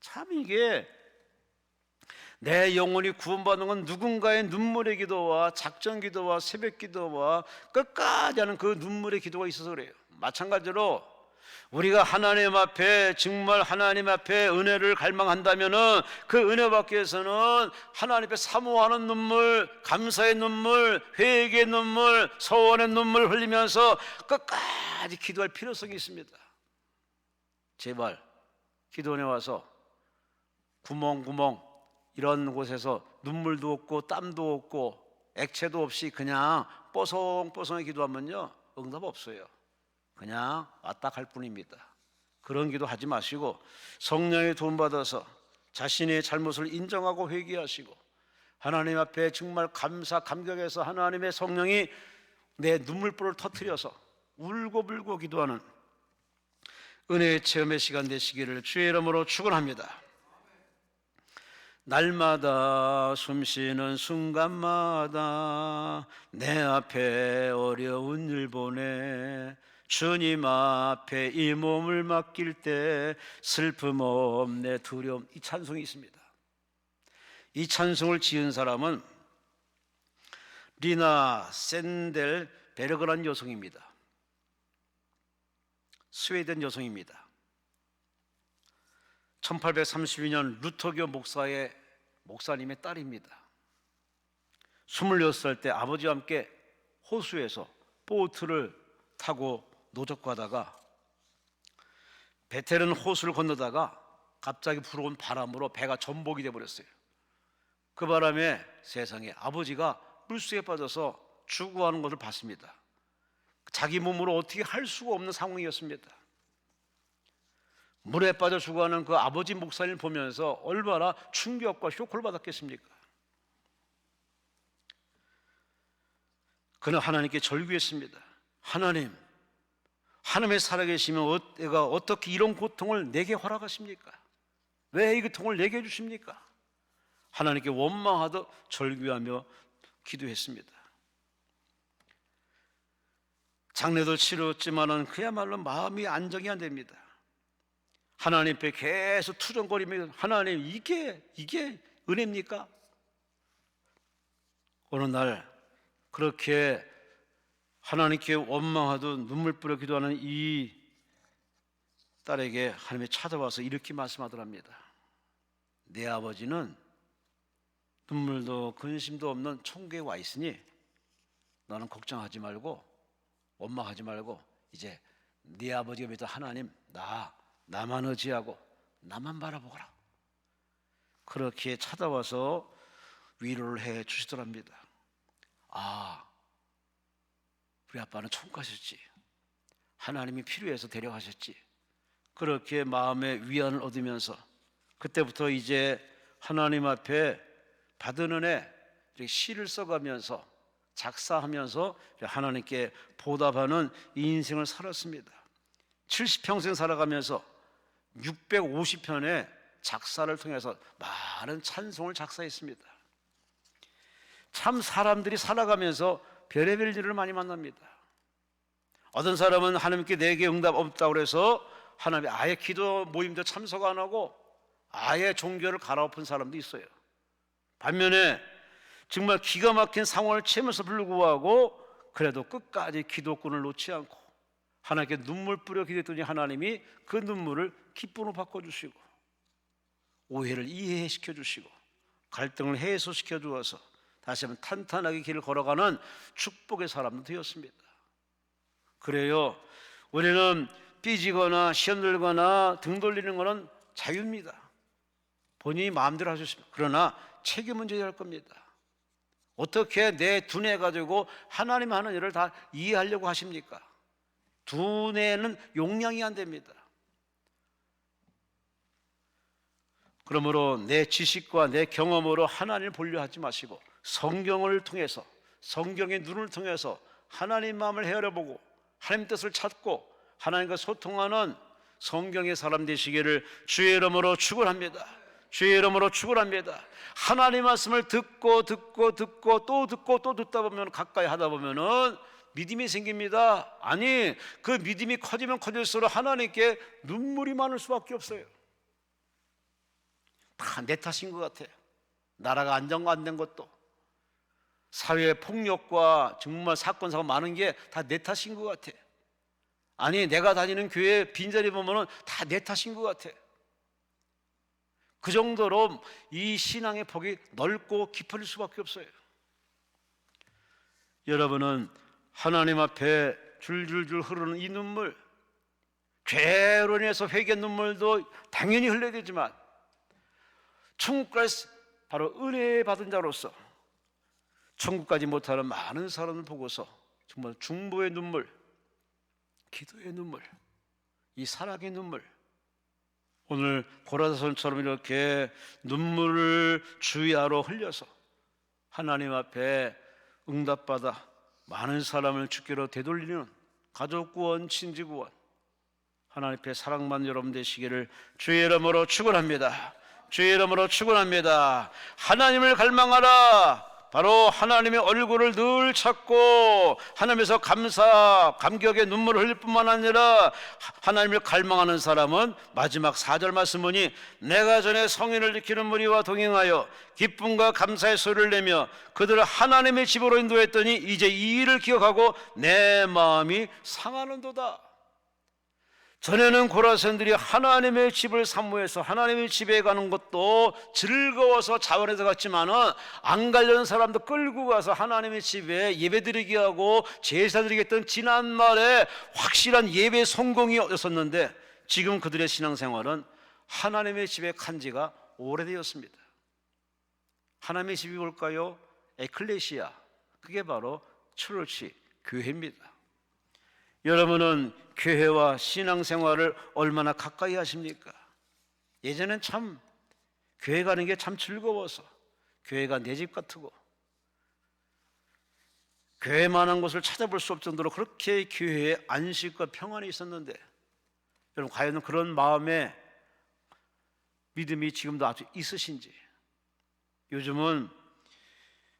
참 이게 내 영혼이 구원받는 건 누군가의 눈물의 기도와 작전 기도와 새벽 기도와 끝까지 하는 그 눈물의 기도가 있어서 그래요. 마찬가지로 우리가 하나님 앞에 정말 하나님 앞에 은혜를 갈망한다면은 그 은혜 받기 위해서는 하나님 앞에 사모하는 눈물, 감사의 눈물, 회개의 눈물, 소원의 눈물 흘리면서 끝까지 기도할 필요성이 있습니다. 제발 기도원에 와서 구멍구멍 이런 곳에서 눈물도 없고 땀도 없고 액체도 없이 그냥 뽀송뽀송하게 기도하면요 응답 없어요. 그냥 왔다 갈 뿐입니다. 그런 기도 하지 마시고 성령의 도움 받아서 자신의 잘못을 인정하고 회개하시고 하나님 앞에 정말 감격해서 하나님의 성령이 내 눈물보를 터뜨려서 울고불고 기도하는 은혜의 체험의 시간 되시기를 주의 이름으로 축원합니다. 날마다 숨쉬는 순간마다 내 앞에 어려운 일 보내 주님 앞에 이 몸을 맡길 때 슬픔 없네 두려움, 이 찬송이 있습니다. 이 찬송을 지은 사람은 리나 샌델 베르그란 여성입니다. 스웨덴 여성입니다. 1832년 루터교 목사님의 딸입니다. 26살 때 아버지와 함께 호수에서 보트를 타고 노적가다가 베테른 호수를 건너다가 갑자기 불어온 바람으로 배가 전복이 되어버렸어요. 그 바람에 세상에 아버지가 물수에 빠져서 죽어가는 것을 봤습니다. 자기 몸으로 어떻게 할 수가 없는 상황이었습니다. 물에 빠져 죽어가는 그 아버지 목사님을 보면서 얼마나 충격과 쇼크를 받았겠습니까? 그는 하나님께 절규했습니다. 하나님의 살아계시면 내가 어떻게 이런 고통을 내게 허락하십니까? 왜 이 고통을 내게 주십니까? 하나님께 원망하듯 절규하며 기도했습니다. 장례도 치렀지만은 그야말로 마음이 안정이 안 됩니다. 하나님 앞에 계속 투정거리며 하나님 이게 은혜입니까? 어느 날 그렇게 하나님께 원망하듯 눈물 뿌려 기도하는 이 딸에게 하나님이 찾아와서 이렇게 말씀하더랍니다. 내 아버지는 눈물도 근심도 없는 천국에 와 있으니 너는 걱정하지 말고 원망하지 말고 이제 네 아버지가 믿어 하나님 나만 의지하고 나만 바라보거라. 그렇게 찾아와서 위로를 해 주시더랍니다. 우리 아빠는 천국 가셨지. 하나님이 필요해서 데려가셨지. 그렇게 마음의 위안을 얻으면서 그때부터 이제 하나님 앞에 받은 은혜 시를 써가면서 작사하면서 하나님께 보답하는 이 인생을 살았습니다. 70평생 살아가면서 650편의 작사를 통해서 많은 찬송을 작사했습니다. 참 사람들이 살아가면서 별의별 일을 많이 만납니다. 어떤 사람은 하나님께 내게 응답 없다고 해서 하나님 아예 기도 모임도 참석 안 하고 아예 종교를 갈아엎은 사람도 있어요. 반면에 정말 기가 막힌 상황을 채우면서 불구하고 그래도 끝까지 기도꾼을 놓지 않고 하나님께 눈물 뿌려 기도했더니 하나님이 그 눈물을 기쁨으로 바꿔주시고 오해를 이해시켜 주시고 갈등을 해소시켜 주어서 다시 한번 탄탄하게 길을 걸어가는 축복의 사람도 되었습니다. 그래요, 우리는 삐지거나 시험 들거나 등 돌리는 것은 자유입니다. 본인이 마음대로 하셨습니다. 그러나 책임은 져야 할 겁니다. 어떻게 내 두뇌 가지고 하나님 하는 일을 다 이해하려고 하십니까? 두뇌는 용량이 안 됩니다. 그러므로 내 지식과 내 경험으로 하나님을 보려 하지 마시고 성경을 통해서 성경의 눈을 통해서 하나님 마음을 헤아려보고 하나님 뜻을 찾고 하나님과 소통하는 성경의 사람 되시기를 주의 이름으로 축원합니다. 주의 이름으로 축원합니다. 하나님 말씀을 듣고 또 듣다 보면 가까이 하다 보면은 믿음이 생깁니다. 아니, 그 믿음이 커지면 커질수록 하나님께 눈물이 많을 수밖에 없어요. 다 내 탓인 것 같아요. 나라가 안정화 안 된 것도, 사회 폭력과 정말 사건 사고 많은 게 다 내 탓인 것 같아. 아니, 내가 다니는 교회 빈자리 보면은 다 내 탓인 것 같아. 그 정도로 이 신앙의 폭이 넓고 깊어질 수밖에 없어요. 여러분은 하나님 앞에 줄줄줄 흐르는 이 눈물, 죄로 인해서 회개 눈물도 당연히 흘려야 되지만 천국까지 바로 은혜 받은 자로서 천국까지 못하는 많은 사람을 보고서 정말 중보의 눈물, 기도의 눈물, 이 사랑의 눈물, 오늘 고라선처럼 이렇게 눈물을 주야로 흘려서 하나님 앞에 응답받아 많은 사람을 주께로 되돌리는 가족 구원, 친지 구원, 하나님 앞에 사랑받는 여러분 되시기를 주의 이름으로 축원합니다. 주의 이름으로 축원합니다. 하나님을 갈망하라. 바로 하나님의 얼굴을 늘 찾고 하나님에서 감격의 눈물을 흘릴 뿐만 아니라 하나님을 갈망하는 사람은 마지막 4절 말씀 보니 내가 전에 성인을 지키는 무리와 동행하여 기쁨과 감사의 소리를 내며 그들을 하나님의 집으로 인도했더니 이제 이 일을 기억하고 내 마음이 상하는도다. 전에는 고라선들이 하나님의 집을 사모해서 하나님의 집에 가는 것도 즐거워서 자원해서 갔지만은 안 가려는 사람도 끌고 가서 하나님의 집에 예배드리게 하고 제사드리게 했던 지난날에 확실한 예배 성공이었었는데 지금 그들의 신앙생활은 하나님의 집에 간 지가 오래되었습니다. 하나님의 집이 뭘까요? 에클레시아, 그게 바로 처치, 교회입니다. 여러분은 교회와 신앙생활을 얼마나 가까이 하십니까? 예전엔 참 교회 가는 게 참 즐거워서 교회가 내 집 같고 교회만한 곳을 찾아볼 수 없을 정도로 그렇게 교회에 안식과 평안이 있었는데 여러분 과연 그런 마음에 믿음이 지금도 아주 있으신지, 요즘은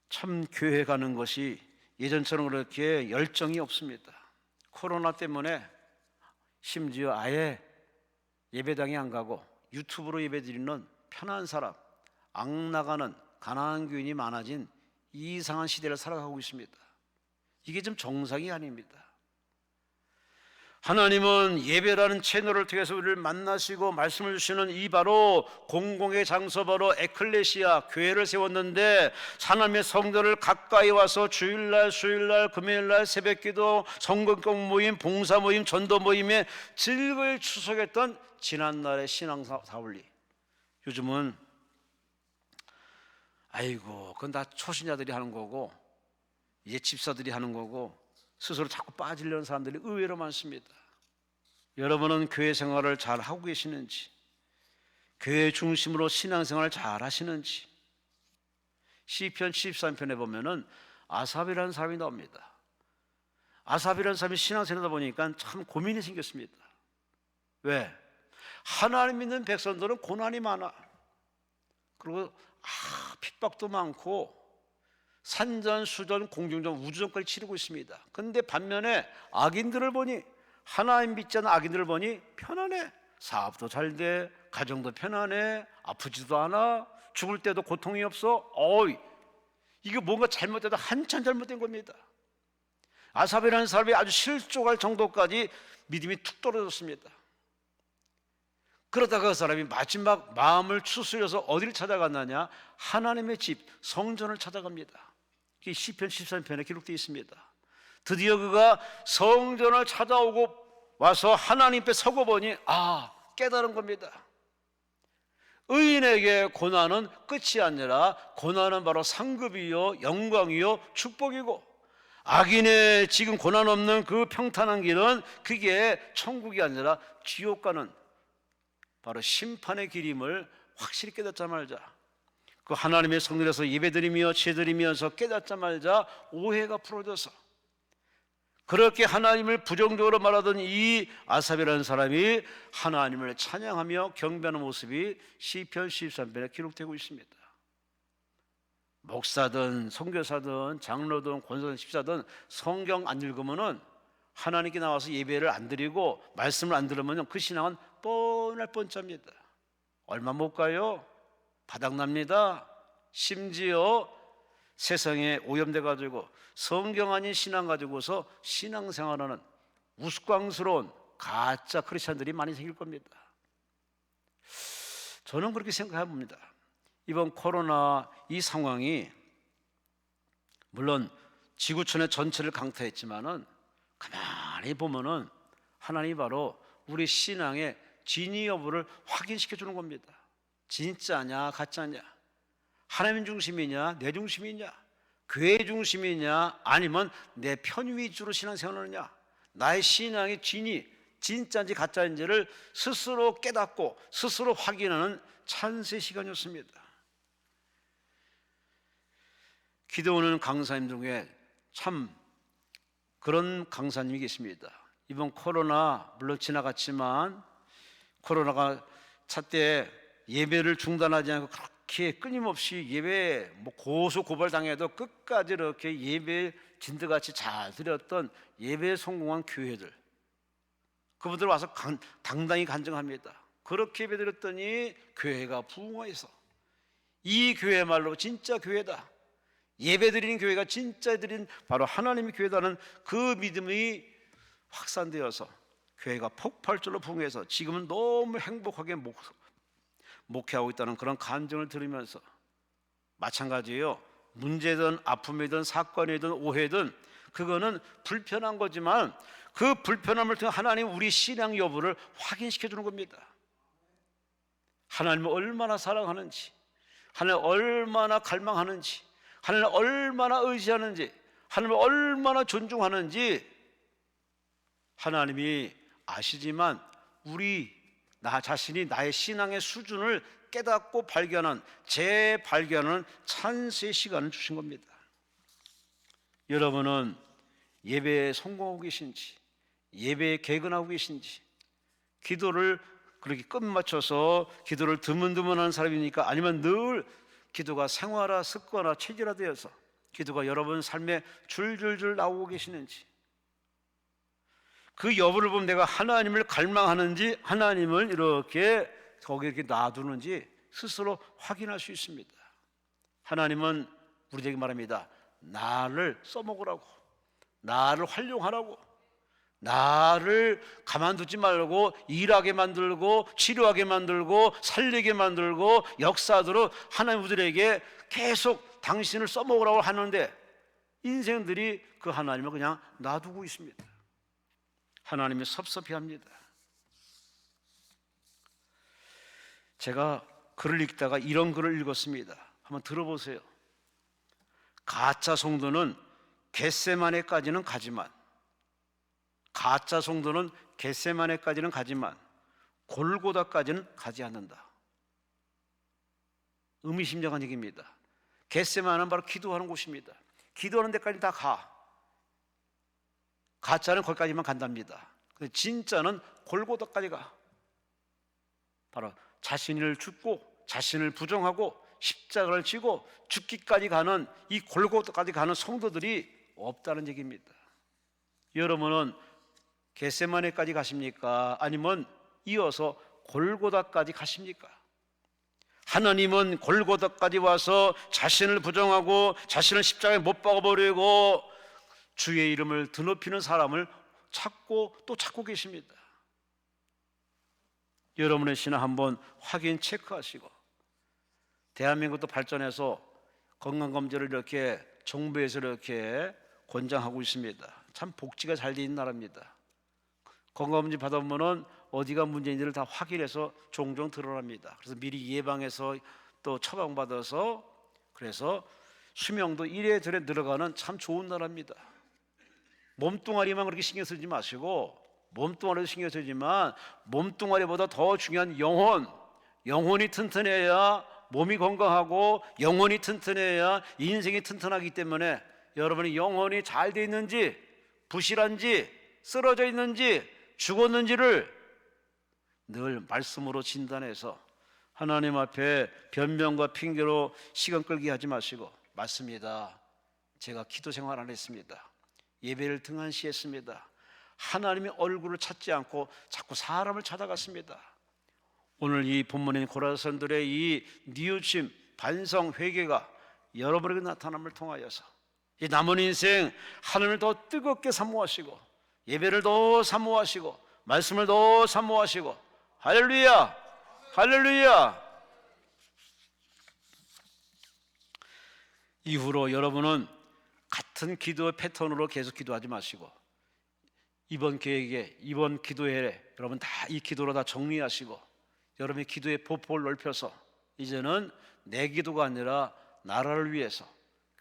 참 교회 가는 것이 예전처럼 그렇게 열정이 없습니다. 코로나 때문에 심지어 아예 예배당에 안 가고 유튜브로 예배드리는 편한 사람, 악 나가는 가난한 교인이 많아진 이상한 시대를 살아가고 있습니다. 이게 좀 정상이 아닙니다. 하나님은 예배라는 채널을 통해서 우리를 만나시고 말씀을 주시는 이 바로 공공의 장소, 바로 에클레시아, 교회를 세웠는데 하나님의 성도를 가까이 와서 주일날, 수요일날, 금요일날 새벽기도, 성경공 모임, 봉사 모임, 전도 모임에 즐거이 추석했던 지난날의 신앙사원리, 요즘은 아이고 그건 다 초신자들이 하는 거고 이제 집사들이 하는 거고 스스로 자꾸 빠지려는 사람들이 의외로 많습니다. 여러분은 교회 생활을 잘 하고 계시는지, 교회 중심으로 신앙생활을 잘 하시는지. 시편 73편에 보면은 아삽이라는 사람이 나옵니다. 아삽이라는 사람이 신앙생활하다 보니까 참 고민이 생겼습니다. 왜? 하나님 믿는 백성들은 고난이 많아. 그리고 핍박도 많고 산전수전 공중전 우주전까지 치르고 있습니다. 그런데 반면에 악인들을 보니, 하나님 믿지 않는 악인들을 보니 편안해. 사업도 잘 돼, 가정도 편안해, 아프지도 않아, 죽을 때도 고통이 없어. 이게 뭔가 잘못돼도 한참 잘못된 겁니다. 아삽이라는 사람이 아주 실족할 정도까지 믿음이 툭 떨어졌습니다. 그러다가 그 사람이 마지막 마음을 추스려서 어디를 찾아갔느냐? 하나님의 집, 성전을 찾아갑니다. 이게 시편 13편에 기록되어 있습니다. 드디어 그가 성전을 찾아오고 와서 하나님 앞에 서고 보니 깨달은 겁니다. 의인에게 고난은 끝이 아니라 고난은 바로 상급이요 영광이요 축복이고, 악인의 지금 고난 없는 그 평탄한 길은 그게 천국이 아니라 지옥 가는 바로 심판의 길임을 확실히 깨닫자마자, 그 하나님의 성전에서 예배드리며 제드리면서 깨닫자마자 오해가 풀어져서 그렇게 하나님을 부정적으로 말하던 이 아삽이라는 사람이 하나님을 찬양하며 경배하는 모습이 시편 13편에 기록되고 있습니다. 목사든 선교사든 장로든 권사든 집사든 성경 안 읽으면은, 하나님께 나와서 예배를 안 드리고 말씀을 안 들으면 그 신앙은 뻔할 뻔짜입니다. 얼마 못 가요? 바닥납니다. 심지어 세상에 오염돼 가지고 성경 아닌 신앙 가지고서 신앙생활하는 우스꽝스러운 가짜 크리스찬들이 많이 생길 겁니다. 저는 그렇게 생각해 봅니다. 이번 코로나 이 상황이 물론 지구촌의 전체를 강타했지만은 가만히 보면은 하나님이 바로 우리 신앙의 진위 여부를 확인시켜 주는 겁니다. 진짜냐 가짜냐, 하나님 중심이냐 내 중심이냐, 교회 중심이냐 아니면 내 편 위주로 신앙생활을 하느냐, 나의 신앙의 진짜인지 가짜인지를 스스로 깨닫고 스스로 확인하는 찬세 시간이었습니다. 기도하는 강사님 중에 참 그런 강사님이 계십니다. 이번 코로나 물론 지나갔지만 코로나가 차때 예배를 중단하지 않고 그렇게 끊임없이 예배 고소 고발 당해도 끝까지 이렇게 예배 진드같이 잘 드렸던 예배에 성공한 교회들, 그분들 와서 당당히 간증합니다. 그렇게 예배 드렸더니 교회가 부흥해서 이 교회말로 진짜 교회다, 예배 드리는 교회가 진짜 드린 바로 하나님의 교회다는 그 믿음이 확산되어서 교회가 폭발적으로 부흥해서 지금은 너무 행복하게 목회하고 있다는 그런 간증을 들으면서, 마찬가지예요. 문제든 아픔이든 사건이든 오해든 그거는 불편한 거지만 그 불편함을 통해 하나님 우리 신앙 여부를 확인시켜 주는 겁니다. 하나님을 얼마나 사랑하는지, 하나님을 얼마나 갈망하는지, 하나님을 얼마나 의지하는지, 하나님을 얼마나 존중하는지 하나님이 아시지만 나 자신이 나의 신앙의 수준을 깨닫고 발견한, 재발견하는 찬스의 시간을 주신 겁니다. 여러분은 예배에 성공하고 계신지, 예배에 개근하고 계신지, 기도를 그렇게 끝맞춰서 기도를 드문드문하는 사람입니까? 아니면 늘 기도가 생활화, 습관화, 체질화되어서 기도가 여러분 삶에 줄줄줄 나오고 계시는지, 그 여부를 보면 내가 하나님을 갈망하는지 하나님을 이렇게 거기에 이렇게 놔두는지 스스로 확인할 수 있습니다. 하나님은 우리에게 말합니다. 나를 써먹으라고, 나를 활용하라고, 나를 가만두지 말고 일하게 만들고 치료하게 만들고 살리게 만들고 역사하도록 하나님 우리에게 계속 당신을 써먹으라고 하는데 인생들이 그 하나님을 그냥 놔두고 있습니다. 하나님이 섭섭해합니다. 제가 글을 읽다가 이런 글을 읽었습니다. 한번 들어보세요. 가짜 성도는 겟세마네까지는 가지만, 가짜 성도는 겟세마네까지는 가지만 골고다까지는 가지 않는다. 의미심장한 얘기입니다. 겟세마네는 바로 기도하는 곳입니다. 기도하는 데까지 다 가. 가짜는 거기까지만 간답니다. 진짜는 골고다까지 가. 바로 자신을 죽고 자신을 부정하고 십자가를 지고 죽기까지 가는 이 골고다까지 가는 성도들이 없다는 얘기입니다. 여러분은 겟세마네까지 가십니까? 아니면 이어서 골고다까지 가십니까? 하나님은 골고다까지 와서 자신을 부정하고 자신을 십자가에 못 박아버리고 주의 이름을 드높이는 사람을 찾고 또 찾고 계십니다. 여러분의 신앙 한번 확인 체크하시고, 대한민국도 발전해서 건강검진을 이렇게 정부에서 이렇게 권장하고 있습니다. 참 복지가 잘 돼 있는 나라입니다. 건강검진 받아보면 어디가 문제인지를 다 확인해서 종종 드러납니다. 그래서 미리 예방해서 또 처방받아서, 그래서 수명도 1회 전에 늘어가는 참 좋은 나라입니다. 몸뚱아리만 그렇게 신경 쓰지 마시고, 몸뚱아리도 신경 쓰지만 몸뚱아리보다 더 중요한 영혼이 튼튼해야 몸이 건강하고, 영혼이 튼튼해야 인생이 튼튼하기 때문에 여러분이 영혼이 잘 돼 있는지 부실한지 쓰러져 있는지 죽었는지를 늘 말씀으로 진단해서 하나님 앞에 변명과 핑계로 시간 끌게 하지 마시고, 맞습니다, 제가 기도 생활 안 했습니다, 예배를 등한시했습니다, 하나님의 얼굴을 찾지 않고 자꾸 사람을 찾아갔습니다. 오늘 이 본문인 고라선들의 이 뉘우침, 반성, 회개가 여러분에게 나타남을 통하여서 이 남은 인생 하나님을 더 뜨겁게 사모하시고, 예배를 더 사모하시고, 말씀을 더 사모하시고, 할렐루야, 할렐루야. 이후로 여러분은 같은 기도의 패턴으로 계속 기도하지 마시고, 이번 계획에, 이번 기도회에 여러분 다 이 기도로 다 정리하시고, 여러분의 기도의 보폭을 넓혀서 이제는 내 기도가 아니라 나라를 위해서,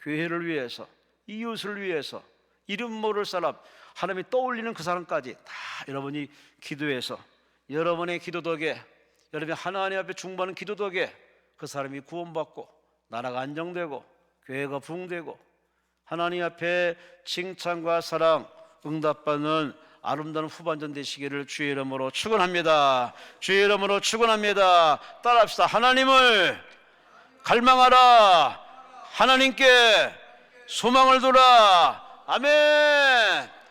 교회를 위해서, 이웃을 위해서, 이름 모를 사람, 하나님이 떠올리는 그 사람까지 다 여러분이 기도해서 여러분의 기도 덕에, 여러분이 하나님 앞에 중보하는 기도 덕에 그 사람이 구원받고 나라가 안정되고 교회가 부흥되고 하나님 앞에 칭찬과 사랑 응답받는 아름다운 후반전 되시기를 주의 이름으로 축원합니다. 주의 이름으로 축원합니다. 따라합시다. 하나님을 갈망하라. 하나님께 소망을 두라. 아멘.